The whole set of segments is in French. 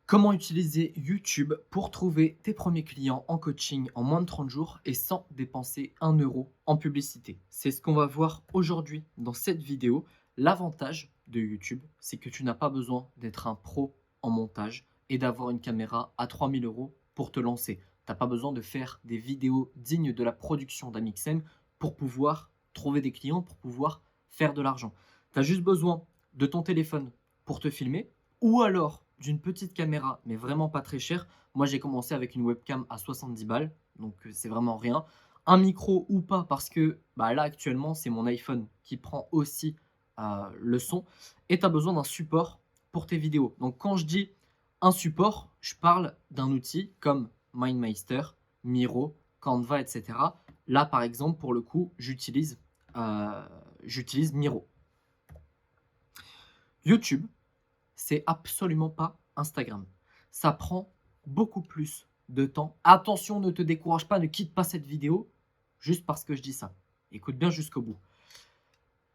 Comment utiliser YouTube pour trouver tes premiers clients en coaching en moins de 30 jours et sans dépenser un euro en publicité? C'est ce qu'on va voir aujourd'hui dans cette vidéo. L'avantage de YouTube, c'est que tu n'as pas besoin d'être un pro en montage et d'avoir une caméra à 3 000 € pour te lancer. Tu n'as pas besoin de faire des vidéos dignes de la production d'Amixem pour pouvoir trouver des clients, pour pouvoir faire de l'argent. Tu as juste besoin de ton téléphone pour te filmer ou alors d'une petite caméra, mais vraiment pas très chère. Moi, j'ai commencé avec une webcam à 70 balles, donc c'est vraiment rien. Un micro ou pas, parce que bah, là, actuellement, c'est mon iPhone qui prend aussi le son. Et tu as besoin d'un support pour tes vidéos. Donc, quand je dis un support, je parle d'un outil comme MindMeister, Miro, Canva, etc. Là, par exemple, pour le coup, j'utilise Miro. YouTube, c'est absolument pas Instagram. Ça prend beaucoup plus de temps. Attention, ne te décourage pas, ne quitte pas cette vidéo juste parce que je dis ça. Écoute bien jusqu'au bout.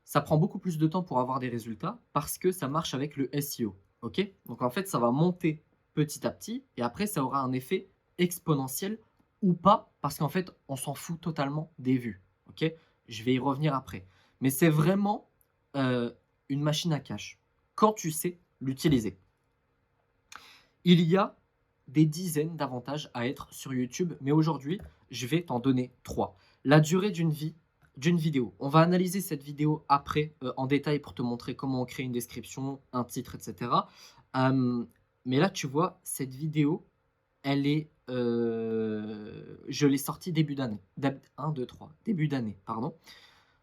Ça prend beaucoup plus de temps pour avoir des résultats parce que ça marche avec le SEO. Ok? Donc en fait, ça va monter petit à petit et après, ça aura un effet exponentiel ou pas parce qu'en fait, on s'en fout totalement des vues. Ok? Je vais y revenir après. Mais c'est vraiment une machine à cash quand tu sais l'utiliser. Il y a des dizaines d'avantages à être sur YouTube, mais aujourd'hui, je vais t'en donner 3. La durée d'une vidéo. On va analyser cette vidéo après en détail pour te montrer comment on crée une description, un titre, etc. Mais là, tu vois, cette vidéo, elle est, je l'ai sortie début d'année. 1, 2, 3, début d'année, pardon.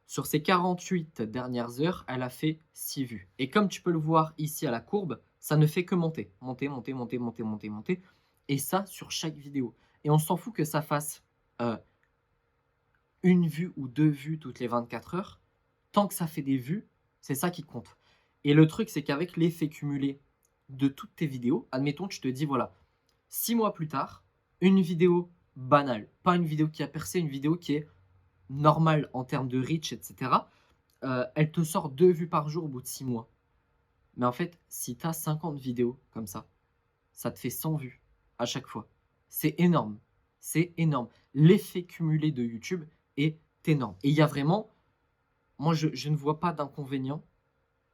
Sur ces 48 dernières heures, elle a fait 6 vues. Et comme tu peux le voir ici à la courbe, ça ne fait que monter. Monter, monter, monter, monter, monter, monter. Et ça sur chaque vidéo. Et on s'en fout que ça fasse une vue ou 2 vues toutes les 24 heures. Tant que ça fait des vues, c'est ça qui compte. Et le truc, c'est qu'avec l'effet cumulé de toutes tes vidéos, admettons, tu te dis, voilà, 6 mois plus tard, une vidéo banale, pas une vidéo qui a percé, une vidéo qui est normale en termes de reach, etc. Elle te sort 2 vues par jour au bout de 6 mois. Mais en fait, si tu as 50 vidéos comme ça te fait 100 vues à chaque fois. C'est énorme. C'est énorme. L'effet cumulé de YouTube est énorme. Et il y a vraiment, moi, je ne vois pas d'inconvénient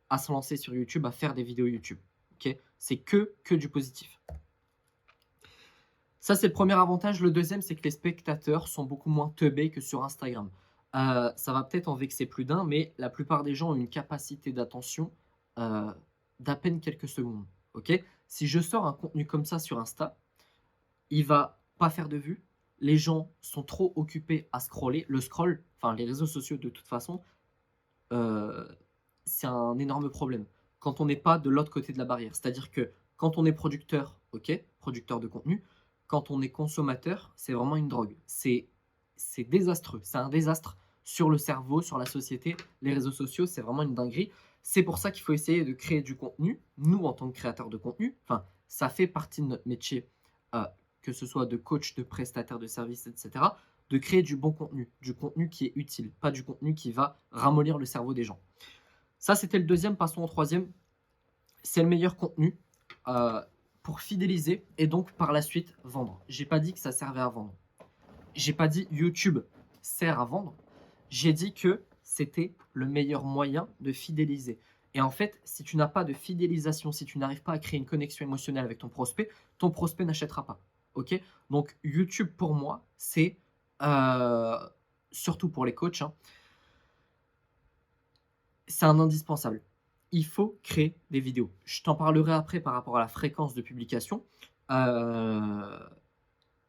à se lancer sur YouTube, à faire des vidéos YouTube. Ok? C'est que du positif. Ça, c'est le premier avantage. Le deuxième, c'est que les spectateurs sont beaucoup moins teubés que sur Instagram. Ça va peut-être en vexer plus d'un, mais la plupart des gens ont une capacité d'attention euh, d'à peine quelques secondes. Ok? Si je sors un contenu comme ça sur Insta, il va pas faire de vues. Les gens sont trop occupés à scroller. Le scroll, enfin les réseaux sociaux de toute façon, euh, c'est un énorme problème. Quand on n'est pas de l'autre côté de la barrière. C'est-à-dire que quand on est producteur, ok, producteur de contenu, quand on est consommateur, c'est vraiment une drogue. C'est désastreux. C'est un désastre sur le cerveau, sur la société. Les réseaux sociaux, c'est vraiment une dinguerie. C'est pour ça qu'il faut essayer de créer du contenu. Nous, en tant que créateurs de contenu, enfin, ça fait partie de notre métier, euh, que ce soit de coach, de prestataire de services, etc., de créer du contenu qui est utile, pas du contenu qui va ramollir le cerveau des gens. Ça, c'était le deuxième. Passons au troisième. C'est le meilleur contenu euh, pour fidéliser et donc par la suite vendre. J'ai pas dit que ça servait à vendre. J'ai pas dit YouTube sert à vendre. J'ai dit que c'était le meilleur moyen de fidéliser. Et en fait, si tu n'as pas de fidélisation, si tu n'arrives pas à créer une connexion émotionnelle avec ton prospect n'achètera pas. Ok? Donc YouTube pour moi, c'est euh, surtout pour les coachs, hein, c'est un indispensable. Il faut créer des vidéos. Je t'en parlerai après par rapport à la fréquence de publication. Euh,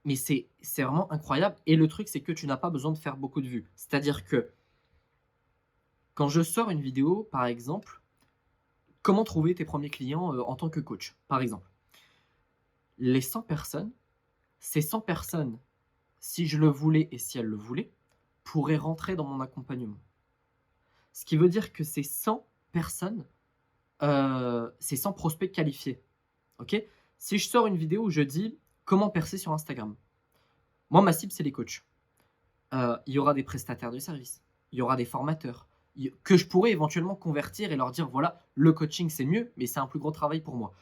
mais c'est vraiment incroyable. Et le truc, c'est que tu n'as pas besoin de faire beaucoup de vues. C'est-à-dire que quand je sors une vidéo, par exemple, comment trouver tes premiers clients en tant que coach, par exemple. Les 100 personnes, ces 100 personnes, si je le voulais et si elles le voulaient, pourraient rentrer dans mon accompagnement. Ce qui veut dire que ces 100 personnes, ces 100 prospects qualifiés, ok? Si je sors une vidéo où je dis comment percer sur Instagram, moi, ma cible, c'est les coachs. Il y aura des prestataires de services, il y aura des formateurs que je pourrais éventuellement convertir et leur dire voilà, le coaching c'est mieux, mais c'est un plus gros travail pour moi.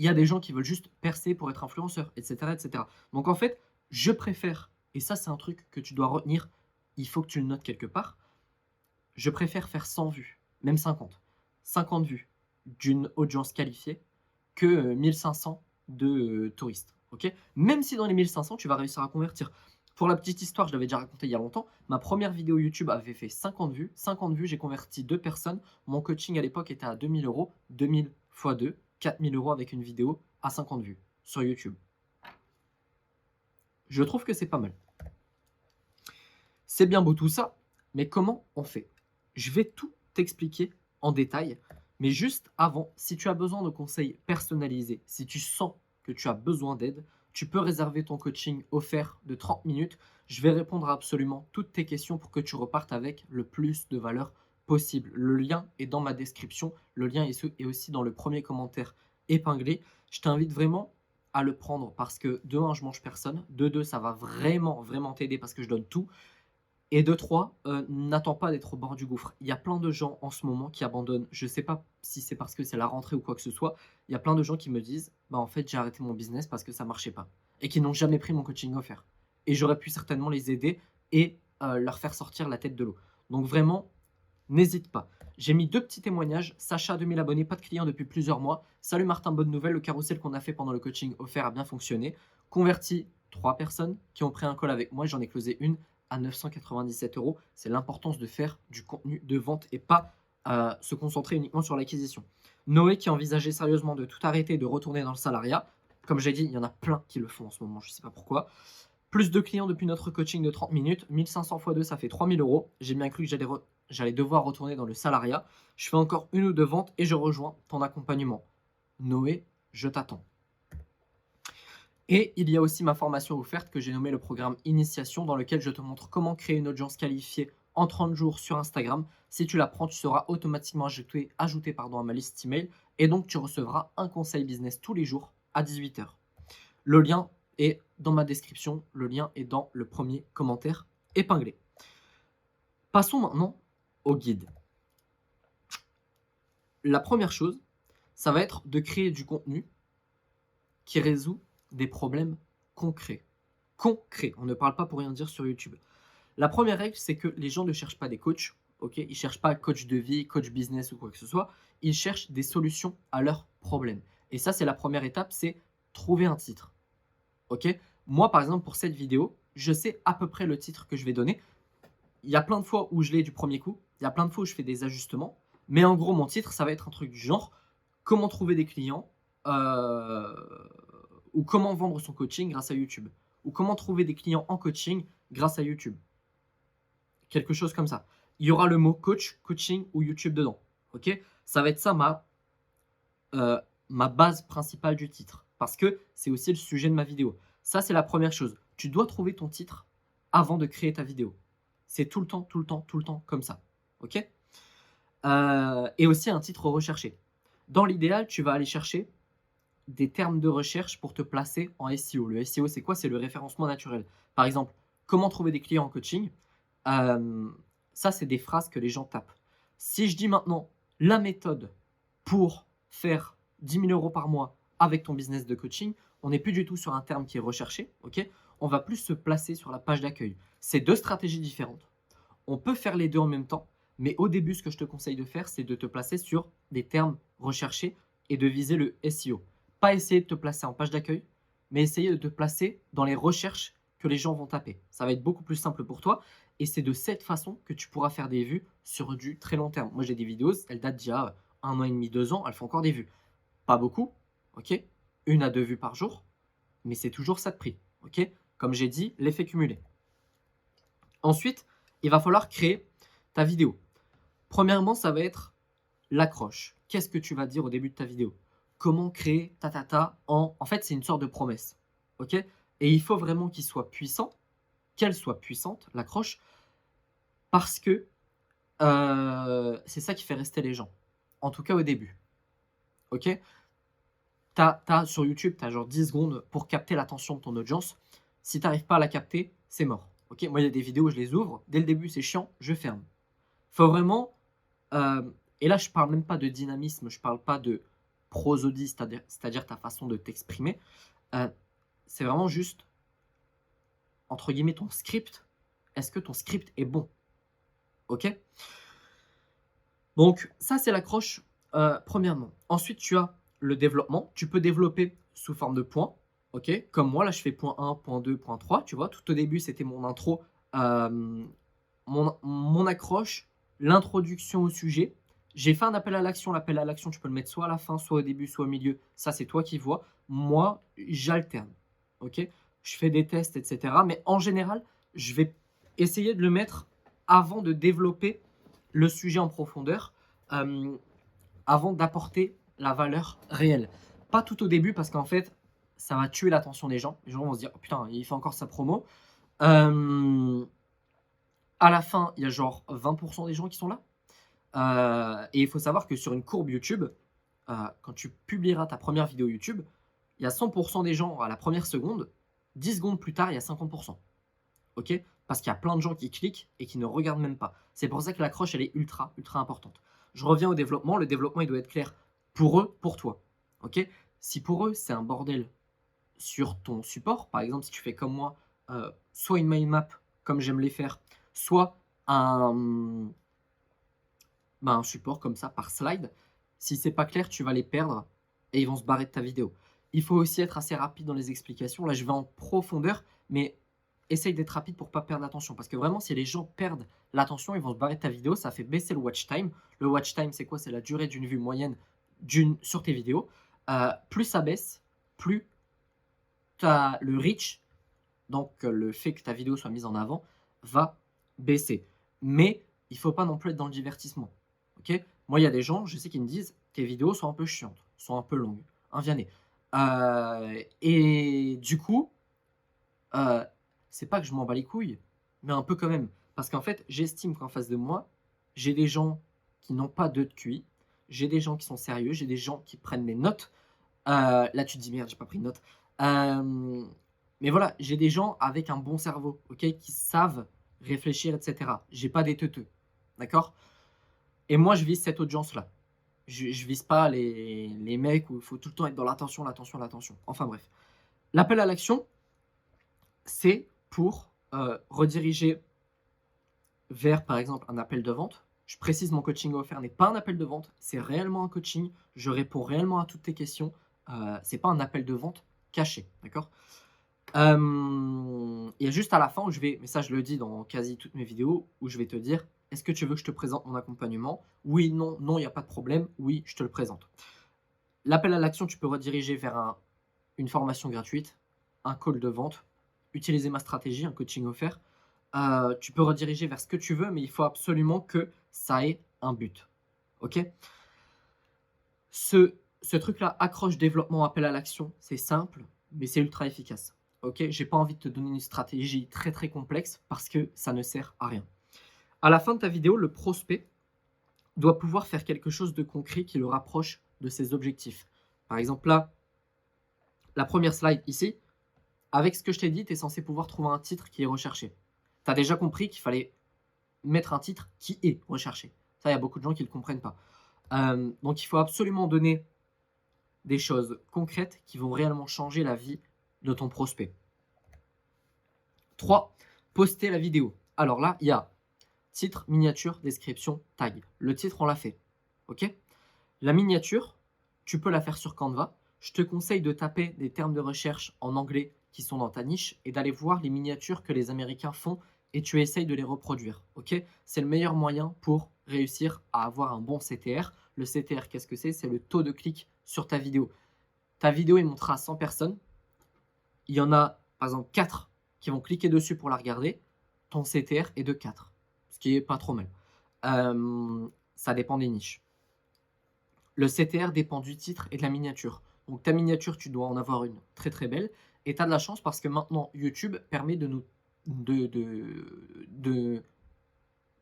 Il y a des gens qui veulent juste percer pour être influenceur, etc., etc. Donc en fait, je préfère, et ça c'est un truc que tu dois retenir, il faut que tu le notes quelque part, je préfère faire 100 vues, même 50. 50 vues d'une audience qualifiée que 1500 de touristes. Ok, même si dans les 1500, tu vas réussir à convertir. Pour la petite histoire, je l'avais déjà raconté il y a longtemps, ma première vidéo YouTube avait fait 50 vues. 50 vues, j'ai converti 2 personnes. Mon coaching à l'époque était à 2000 euros. 2000 x 2, 4000 euros avec une vidéo à 50 vues sur YouTube. Je trouve que c'est pas mal. C'est bien beau tout ça, mais comment on fait? Je vais tout t'expliquer en détail, mais juste avant, si tu as besoin de conseils personnalisés, si tu sens que tu as besoin d'aide, tu peux réserver ton coaching offert de 30 minutes. Je vais répondre à absolument toutes tes questions pour que tu repartes avec le plus de valeur possible. Le lien est dans ma description, le lien est aussi dans le premier commentaire épinglé. Je t'invite vraiment à le prendre parce que de 1, je mange personne, de 2, ça va vraiment, vraiment t'aider parce que je donne tout. Et de 3, n'attends pas d'être au bord du gouffre. Il y a plein de gens en ce moment qui abandonnent. Je ne sais pas si c'est parce que c'est la rentrée ou quoi que ce soit. Il y a plein de gens qui me disent: «Bah, en fait, j'ai arrêté mon business parce que ça marchait pas» et qui n'ont jamais pris mon coaching offert. Et j'aurais pu certainement les aider et leur faire sortir la tête de l'eau. Donc vraiment, n'hésite pas. J'ai mis 2 petits témoignages. Sacha, 2000 abonnés, pas de clients depuis plusieurs mois. Salut Martin, bonne nouvelle, le carrousel qu'on a fait pendant le coaching offert a bien fonctionné. Converti 3 personnes qui ont pris un call avec moi, j'en ai closé une à 997 euros. C'est l'importance de faire du contenu de vente et pas se concentrer uniquement sur l'acquisition. Noé qui envisageait sérieusement de tout arrêter et de retourner dans le salariat. Comme j'ai dit, il y en a plein qui le font en ce moment, je ne sais pas pourquoi. Plus de clients depuis notre coaching de 30 minutes. 1500 x 2, ça fait 3000 euros. J'ai bien cru que j'allais devoir retourner dans le salariat. Je fais encore 1 ou 2 ventes et je rejoins ton accompagnement. Noé, je t'attends. Et il y a aussi ma formation offerte que j'ai nommée le programme Initiation, dans lequel je te montre comment créer une audience qualifiée en 30 jours sur Instagram. Si tu la prends, tu seras automatiquement ajouté à ma liste email et donc tu recevras un conseil business tous les jours à 18 h. Le lien est dans ma description, le lien est dans le premier commentaire épinglé. Passons maintenant au guide. La première chose, ça va être de créer du contenu qui résout des problèmes concrets. Concrets, on ne parle pas pour rien dire sur YouTube. La première règle, c'est que les gens ne cherchent pas des coachs, ok? Ils ne cherchent pas coach de vie, coach business ou quoi que ce soit. Ils cherchent des solutions à leurs problèmes. Et ça, c'est la première étape, c'est trouver un titre. Ok? Moi, par exemple, pour cette vidéo, je sais à peu près le titre que je vais donner. Il y a plein de fois où je l'ai du premier coup. Il y a plein de fois où je fais des ajustements. Mais en gros, mon titre, ça va être un truc du genre comment trouver des clients ou comment vendre son coaching grâce à YouTube. Ou comment trouver des clients en coaching grâce à YouTube. Quelque chose comme ça. Il y aura le mot coach, coaching ou YouTube dedans. Ok? Ça va être ça ma base principale du titre. Parce que c'est aussi le sujet de ma vidéo. Ça, c'est la première chose. Tu dois trouver ton titre avant de créer ta vidéo. C'est tout le temps, tout le temps, tout le temps comme ça. Ok? Et aussi un titre recherché. Dans l'idéal, tu vas aller chercher des termes de recherche pour te placer en SEO. Le SEO, c'est quoi? C'est le référencement naturel. Par exemple, comment trouver des clients en coaching? Ça, c'est des phrases que les gens tapent. Si je dis maintenant la méthode pour faire 10 000 euros par mois avec ton business de coaching, on n'est plus du tout sur un terme qui est recherché. Ok? On va plus se placer sur la page d'accueil. C'est 2 stratégies différentes. On peut faire les 2 en même temps, mais au début, ce que je te conseille de faire, c'est de te placer sur des termes recherchés et de viser le SEO. Pas essayer de te placer en page d'accueil, mais essayer de te placer dans les recherches que les gens vont taper. Ça va être beaucoup plus simple pour toi et c'est de cette façon que tu pourras faire des vues sur du très long terme. Moi, j'ai des vidéos, elles datent d'il y a 1 an et demi, 2 ans, elles font encore des vues. Pas beaucoup, ok? 1 à 2 vues par jour, mais c'est toujours ça de prix, ok? Comme j'ai dit, l'effet cumulé. Ensuite, il va falloir créer ta vidéo. Premièrement, ça va être l'accroche. Qu'est-ce que tu vas dire au début de ta vidéo? Comment créer en fait, c'est une sorte de promesse, ok? Et il faut vraiment qu'il soit puissant, qu'elle soit puissante, l'accroche, parce que c'est ça qui fait rester les gens. En tout cas au début, ok? Sur YouTube, tu as genre 10 secondes pour capter l'attention de ton audience. Si tu n'arrives pas à la capter, c'est mort. Ok? Moi, il y a des vidéos, je les ouvre. Dès le début, c'est chiant, je ferme. Faut vraiment... et là, je parle même pas de dynamisme, je parle pas de prosodie, c'est-à-dire ta façon de t'exprimer. C'est vraiment juste, entre guillemets, ton script. Est-ce que ton script est bon? OK? Donc ça, c'est l'accroche, premièrement. Ensuite, tu as le développement. Tu peux développer sous forme de points, OK? Comme moi, là, je fais point 1, point 2, point 3, tu vois? Tout au début, c'était mon intro, mon accroche, l'introduction au sujet. J'ai fait un appel à l'action. L'appel à l'action, tu peux le mettre soit à la fin, soit au début, soit au milieu. Ça, c'est toi qui vois. Moi, j'alterne, OK? Je fais des tests et cetera, mais en général, je vais essayer de le mettre avant de développer le sujet en profondeur, avant d'apporter la valeur réelle. Pas tout au début parce qu'en fait, ça va tuer l'attention des gens. Les gens vont se dire: «Oh putain, il fait encore sa promo». À la fin, il y a genre 20 des gens qui sont là. Et il faut savoir que sur une courbe YouTube, quand tu publieras ta première vidéo YouTube, il y a 100 des gens à la première seconde. 10 secondes plus tard, il y a 50. OK? Parce qu'il y a plein de gens qui cliquent et qui ne regardent même pas. C'est pour ça que l'accroche, elle est ultra, ultra importante. Je reviens au développement. Le développement, il doit être clair pour eux, pour toi. OK? Si pour eux, c'est un bordel sur ton support, par exemple, si tu fais comme moi, soit une mind map, comme j'aime les faire, soit un support comme ça par slide, si c'est pas clair, tu vas les perdre et ils vont se barrer de ta vidéo. Il faut aussi être assez rapide dans les explications. Là, je vais en profondeur, mais essaye d'être rapide pour pas perdre l'attention. Parce que vraiment, si les gens perdent l'attention, ils vont se barrer de ta vidéo. Ça fait baisser le watch time. Le watch time, c'est quoi? C'est la durée d'une vue moyenne sur tes vidéos. Plus ça baisse, plus le reach, donc le fait que ta vidéo soit mise en avant, va baisser. Mais il faut pas non plus être dans le divertissement. OK? Moi, il y a des gens, je sais, qui me disent: «Tes vidéos sont un peu chiantes, sont un peu longues». Hein, Vianney. Et du coup, c'est pas que je m'en bats les couilles, mais un peu quand même. Parce qu'en fait, j'estime qu'en face de moi, j'ai des gens qui n'ont pas d'œil de QI, j'ai des gens qui sont sérieux, j'ai des gens qui prennent des notes. Là, tu te dis: «Merde, j'ai pas pris de notes». Mais voilà, j'ai des gens avec un bon cerveau, OK, qui savent réfléchir et cetera. J'ai pas des teuteux, d'accord? Et moi, je vise cette audience-là. Je vise pas les mecs où il faut tout le temps être dans l'attention, l'attention, l'attention. Enfin bref. L'appel à l'action, c'est pour, rediriger vers, par exemple, un appel de vente. Je précise, mon coaching offert n'est pas un appel de vente, c'est réellement un coaching. Je réponds réellement à toutes tes questions. C'est pas un appel de vente caché, d'accord? Il y a juste à la fin où mais ça je le dis dans quasi toutes mes vidéos, où je vais te dire: «Est-ce que tu veux que je te présente mon accompagnement? Oui, non, non, il y a pas de problème. Oui, je te le présente». L'appel à l'action, tu peux rediriger vers une formation gratuite, un call de vente, utiliser ma stratégie, un coaching offert. Tu peux rediriger vers ce que tu veux, mais il faut absolument que ça ait un but. OK? Ce truc-là, accroche, développement, appel à l'action, c'est simple, mais c'est ultra efficace. OK? J'ai pas envie de te donner une stratégie très, très complexe parce que ça ne sert à rien. À la fin de ta vidéo, le prospect doit pouvoir faire quelque chose de concret qui le rapproche de ses objectifs. Par exemple, là, la première slide ici, avec ce que je t'ai dit, tu es censé pouvoir trouver un titre qui est recherché. Tu as déjà compris qu'il fallait mettre un titre qui est recherché. Ça, il y a beaucoup de gens qui ne le comprennent pas. Donc, il faut absolument donner des choses concrètes qui vont réellement changer la vie de ton prospect. 3. Poster la vidéo. Alors là, il y a titre, miniature, description, tag. Le titre, on l'a fait. OK? La miniature, tu peux la faire sur Canva. Je te conseille de taper des termes de recherche en anglais qui sont dans ta niche et d'aller voir les miniatures que les Américains font et tu essayes de les reproduire. OK? C'est le meilleur moyen pour réussir à avoir un bon CTR. Le CTR, qu'est-ce que c'est? C'est le taux de clic sur ta vidéo. Ta vidéo est montrée à 100 personnes. Il y en a, par exemple, 4 qui vont cliquer dessus pour la regarder. Ton CTR est de 4, ce qui est pas trop mal. Ça dépend des niches. Le CTR dépend du titre et de la miniature. Donc ta miniature, tu dois en avoir une très très belle. Et tu as de la chance parce que maintenant, YouTube permet de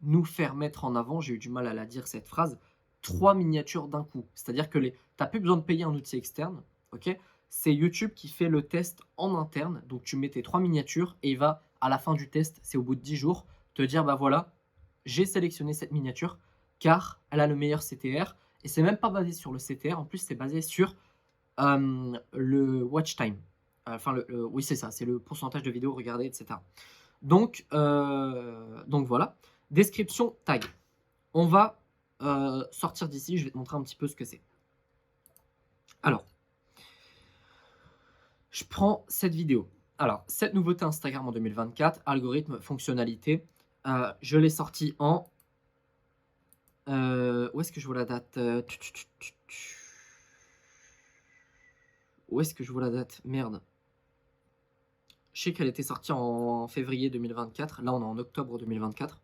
nous faire mettre en avant, j'ai eu du mal à la dire cette phrase, 3 miniatures d'un coup. C'est-à-dire que tu n'as plus besoin de payer un outil externe. OK? C'est YouTube qui fait le test en interne. Donc tu mets tes 3 miniatures et il va, à la fin du test, c'est au bout de 10 jours, te dire, bah voilà, j'ai sélectionné cette miniature car elle a le meilleur CTR Et c'est même pas basé sur le CTR, en plus c'est basé sur le watch time. Enfin, oui c'est ça, c'est le pourcentage de vidéos regardées, etc. Donc voilà. Description tag. On va sortir d'ici, je vais te montrer un petit peu ce que c'est. Alors, je prends cette vidéo. Alors, cette nouveauté Instagram en 2024, algorithme, fonctionnalité, je l'ai sorti en... où est-ce que je vois la date? Où est-ce que je vois la date? Merde. Je sais qu'elle était sortie en février 2024. Là, on est en octobre 2024.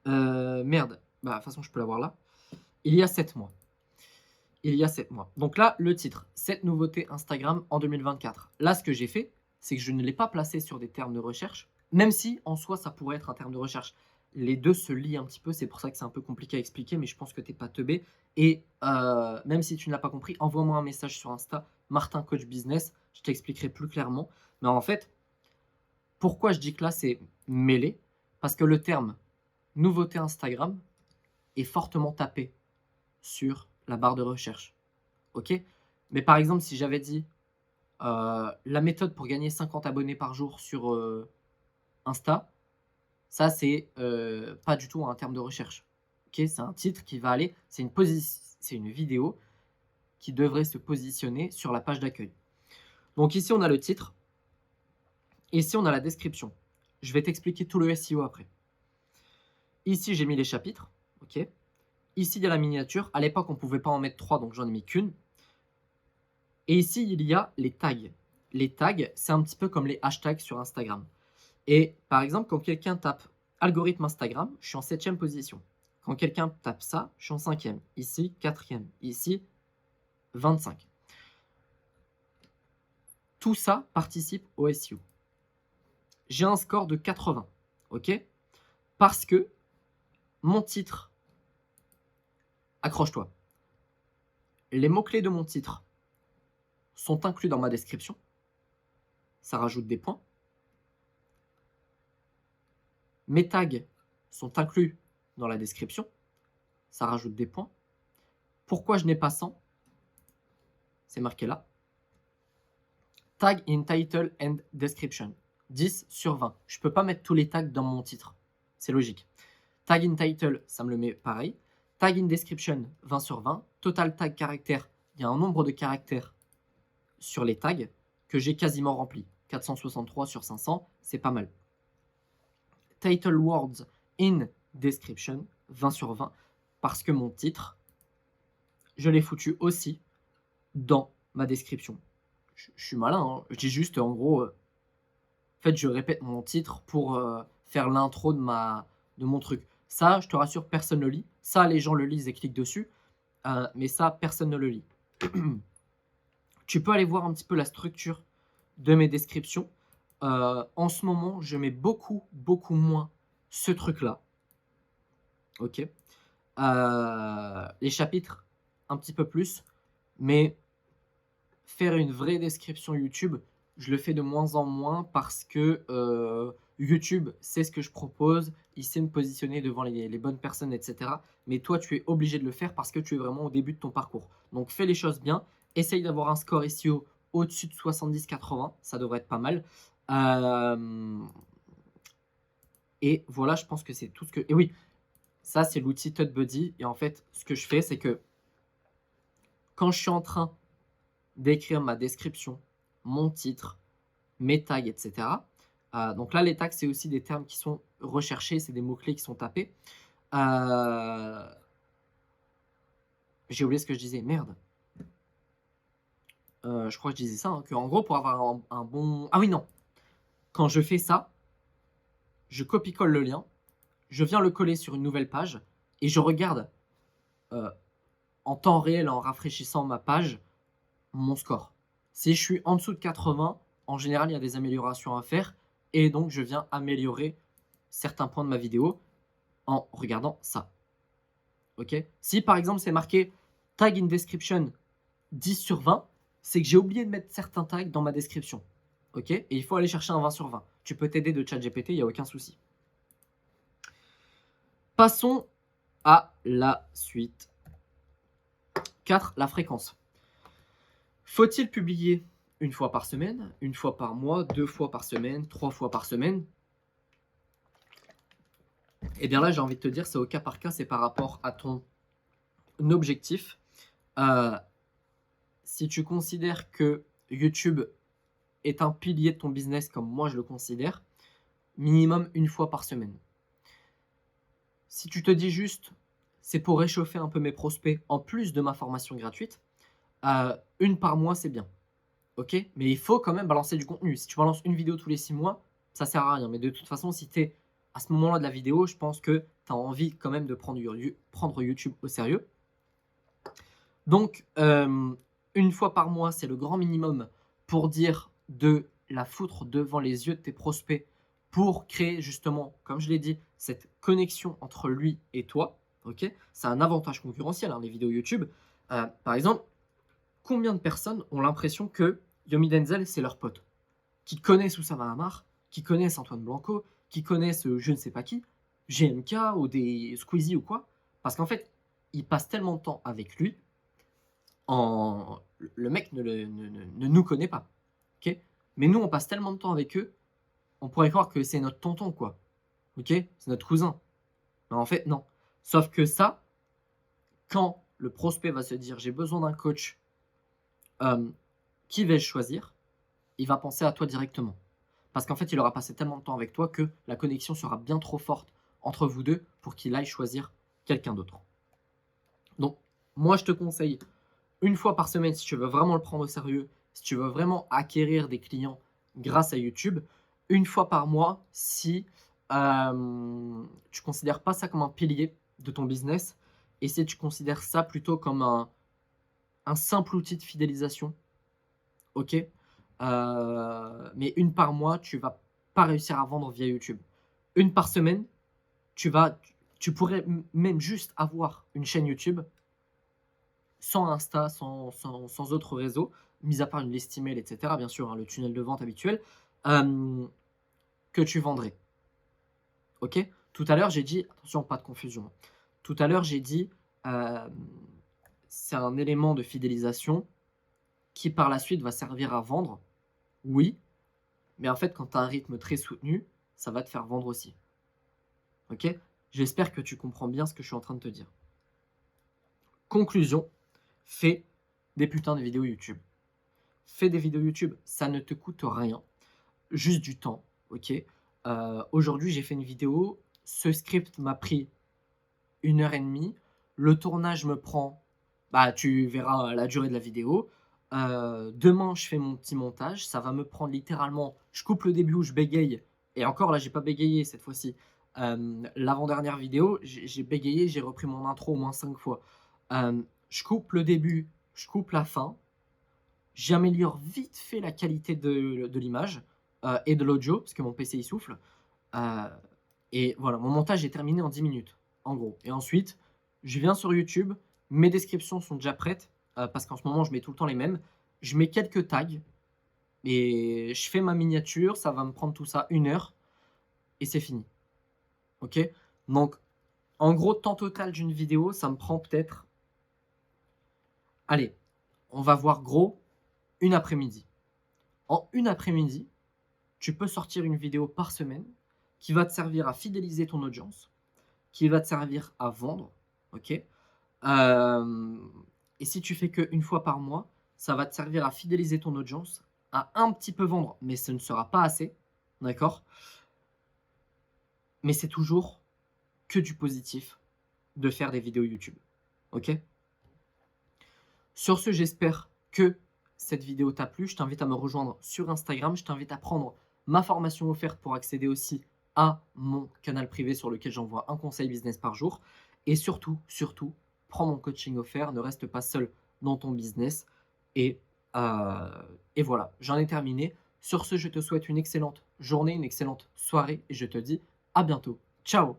Merde. Bah, de toute façon, je peux la voir là. Il y a 7 mois. Il y a 7 mois. Donc là, le titre, cette nouveauté Instagram en 2024. Là, ce que j'ai fait, c'est que je ne l'ai pas placé sur des termes de recherche, même si en soi, ça pourrait être un terme de recherche. Les deux se lient un petit peu, c'est pour ça que c'est un peu compliqué à expliquer, mais je pense que tu n'es pas teubé. Et même si tu ne l'as pas compris, envoie-moi un message sur Insta, Martin Coach Business, je t'expliquerai plus clairement. Mais en fait, pourquoi je dis que là, c'est mêlé? Parce que le terme nouveauté Instagram est fortement tapé sur la barre de recherche. Ok? Mais par exemple, si j'avais dit la méthode pour gagner 50 abonnés par jour sur Insta, ça, c'est pas du tout un terme de recherche. Ok? C'est un titre qui va aller, c'est une vidéo qui devrait se positionner sur la page d'accueil. Donc ici, on a le titre. Ici, on a la description. Je vais t'expliquer tout le SEO après. Ici, j'ai mis les chapitres. Ok? Ici, il y a la miniature. À l'époque, on ne pouvait pas en mettre 3, donc j'en ai mis qu'une. Et ici, il y a les tags. Les tags, c'est un petit peu comme les hashtags sur Instagram. Et par exemple, quand quelqu'un tape algorithme Instagram, je suis en 7e position. Quand quelqu'un tape ça, je suis en 5e. Ici, 4e. Ici, 25. Tout ça participe au SEO. J'ai un score de 80. Ok? Parce que mon titre, accroche-toi, les mots-clés de mon titre sont inclus dans ma description. Ça rajoute des points. Mes tags sont inclus dans la description. Ça rajoute des points. Pourquoi je n'ai pas 100? C'est marqué là. Tag in title and description. 10 sur 20. Je ne peux pas mettre tous les tags dans mon titre. C'est logique. Tag in title, ça me le met pareil. Tag in description, 20 sur 20. Total tag caractère, il y a un nombre de caractères sur les tags que j'ai quasiment rempli. 463 sur 500, c'est pas mal. Title words in description, 20 sur 20. Parce que mon titre, je l'ai foutu aussi dans ma description. Je suis malin, hein. Je dis juste, en gros, en fait, je répète mon titre pour faire l'intro de mon truc. Ça, je te rassure, personne ne le lit. Ça, les gens le lisent et cliquent dessus. Mais ça, personne ne le lit. Tu peux aller voir un petit peu la structure de mes descriptions. En ce moment, je mets beaucoup moins ce truc-là. Ok. Les chapitres, un petit peu plus. Mais faire une vraie description YouTube, je le fais de moins en moins parce que YouTube sait ce que je propose, il sait me positionner devant les bonnes personnes, etc. Mais toi, tu es obligé de le faire parce que tu es vraiment au début de ton parcours. Donc, fais les choses bien. Essaye d'avoir un score SEO au-dessus de 70-80. Ça devrait être pas mal. Et voilà, je pense que c'est tout ce que... Et oui, ça, c'est l'outil TutBuddy. Et en fait, ce que je fais, c'est que quand je suis en train d'écrire ma description, mon titre, mes tags, etc. Donc là, les tags, c'est aussi des termes qui sont recherchés, c'est des mots-clés qui sont tapés. J'ai oublié ce que je disais, merde. Je crois que je disais ça, hein, qu'en gros, pour avoir un bon... Ah oui, non. Quand je fais ça, je copie-colle le lien, je viens le coller sur une nouvelle page, et je regarde en temps réel, en rafraîchissant ma page, mon score. Si je suis en dessous de 80, en général, il y a des améliorations à faire, et donc je viens améliorer certains points de ma vidéo en regardant ça. Ok? Si par exemple c'est marqué tag in description 10 sur 20, c'est que j'ai oublié de mettre certains tags dans ma description. Ok? Et il faut aller chercher un 20 sur 20. Tu peux t'aider de ChatGPT, il n'y a aucun souci. Passons à la suite. 4. La fréquence. Faut-il publier une fois par semaine, une fois par mois, 2 fois par semaine, 3 fois par semaine? Eh bien là, j'ai envie de te dire, c'est au cas par cas, c'est par rapport à ton objectif. Si tu considères que YouTube est un pilier de ton business comme moi je le considère, minimum une fois par semaine. Si tu te dis juste, c'est pour réchauffer un peu mes prospects en plus de ma formation gratuite, une par mois, c'est bien. OK? Mais il faut quand même balancer du contenu. Si tu balances une vidéo tous les 6 mois, ça sert à rien. Mais de toute façon, si tu es à ce moment-là de la vidéo, je pense que tu as envie quand même de prendre YouTube au sérieux. Donc, une fois par mois, c'est le grand minimum pour dire de la foutre devant les yeux de tes prospects pour créer justement, comme je l'ai dit, cette connexion entre lui et toi. OK? C'est un avantage concurrentiel, hein, les vidéos YouTube. Par exemple, combien de personnes ont l'impression que Yomi Denzel, c'est leur pote? Qui connaissent Oussama Hamar, qui connaissent Antoine Blanco, qui connaissent je ne sais pas qui, GMK ou des Squeezie ou quoi. Parce qu'en fait, ils passent tellement de temps avec lui, le mec ne nous connaît pas. OK? Mais nous, on passe tellement de temps avec eux, on pourrait croire que c'est notre tonton, quoi. OK? C'est notre cousin. Mais en fait, non. Sauf que ça, quand le prospect va se dire j'ai besoin d'un coach, qui vais-je choisir? Il va penser à toi directement. Parce qu'en fait, il aura passé tellement de temps avec toi que la connexion sera bien trop forte entre vous deux pour qu'il aille choisir quelqu'un d'autre. Donc, moi, je te conseille une fois par semaine si tu veux vraiment le prendre au sérieux, si tu veux vraiment acquérir des clients grâce à YouTube, une fois par mois si tu ne considères pas ça comme un pilier de ton business et si tu considères ça plutôt comme un simple outil de fidélisation. OK? Mais une par mois, tu vas pas réussir à vendre via YouTube. Une par semaine, tu pourrais même juste avoir une chaîne YouTube sans Insta, sans autres réseaux, mis à part une liste email, et cetera, bien sûr, hein, le tunnel de vente habituel, que tu vendrais. OK? Tout à l'heure, j'ai dit attention, pas de confusion. Tout à l'heure, j'ai dit, c'est un élément de fidélisation qui, par la suite, va servir à vendre. Oui, mais en fait, quand tu as un rythme très soutenu, ça va te faire vendre aussi. OK? J'espère que tu comprends bien ce que je suis en train de te dire. Conclusion, fais des putains de vidéos YouTube. Fais des vidéos YouTube, ça ne te coûte rien, juste du temps, OK? Aujourd'hui, j'ai fait une vidéo, ce script m'a pris 1 heure et demie. Le tournage me prend, bah, tu verras la durée de la vidéo. Demain, je fais mon petit montage, ça va me prendre littéralement je coupe le début où je bégaye et encore là, j'ai pas bégayé cette fois-ci. L'avant-dernière vidéo, j'ai bégayé, j'ai repris mon intro au moins 5 fois. Je coupe le début, je coupe la fin, j'améliore vite fait la qualité de l'image, et de l'audio parce que mon PC, il souffle, et voilà, mon montage est terminé en 10 minutes, en gros et ensuite, je viens sur YouTube, mes descriptions sont déjà prêtes, parce qu'en ce moment, je mets tout le temps les mêmes. Je mets quelques tags et je fais ma miniature, ça va me prendre tout ça 1 heure et c'est fini. OK? Donc en gros, temps total d'une vidéo, ça me prend peut-être allez, on va voir gros, une après-midi. En une après-midi, tu peux sortir une vidéo par semaine qui va te servir à fidéliser ton audience, qui va te servir à vendre, OK? Et si tu fais qu'une fois par mois, ça va te servir à fidéliser ton audience, à un petit peu vendre, mais ce ne sera pas assez, d'accord? Mais c'est toujours que du positif de faire des vidéos YouTube, OK? Sur ce, j'espère que cette vidéo t'a plu. Je t'invite à me rejoindre sur Instagram. Je t'invite à prendre ma formation offerte pour accéder aussi à mon canal privé sur lequel j'envoie un conseil business par jour. Et surtout, surtout, prends mon coaching offert. Ne reste pas seul dans ton business. Et, voilà, j'en ai terminé. Sur ce, je te souhaite une excellente journée, une excellente soirée et je te dis à bientôt. Ciao!